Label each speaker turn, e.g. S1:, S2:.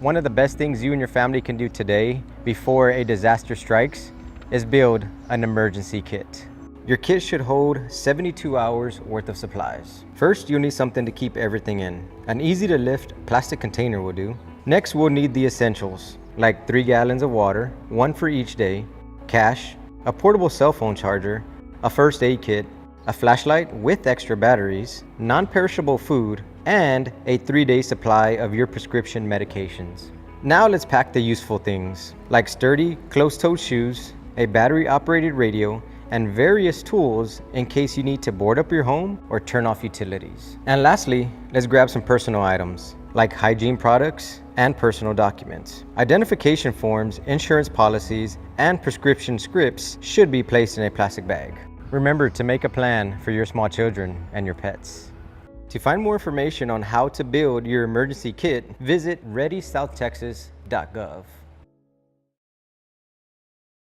S1: One of the best things you and your family can do today before a disaster strikes is build an emergency kit. Your kit should hold 72 hours worth of supplies. First, you'll need something to keep everything in. An easy to lift plastic container will do. Next, we'll need the essentials, like 3 gallons of water, 1 for each day, cash, a portable cell phone charger, a first aid kit, a flashlight with extra batteries, non-perishable food, and a 3-day supply of your prescription medications. Now let's pack the useful things, like sturdy, closed-toed shoes, a battery-operated radio, and various tools in case you need to board up your home or turn off utilities. And lastly, let's grab some personal items, like hygiene products and personal documents. Identification forms, insurance policies, and prescription scripts should be placed in a plastic bag. Remember to make a plan for your small children and your pets. To find more information on how to build your emergency kit, visit readysouthtexas.gov.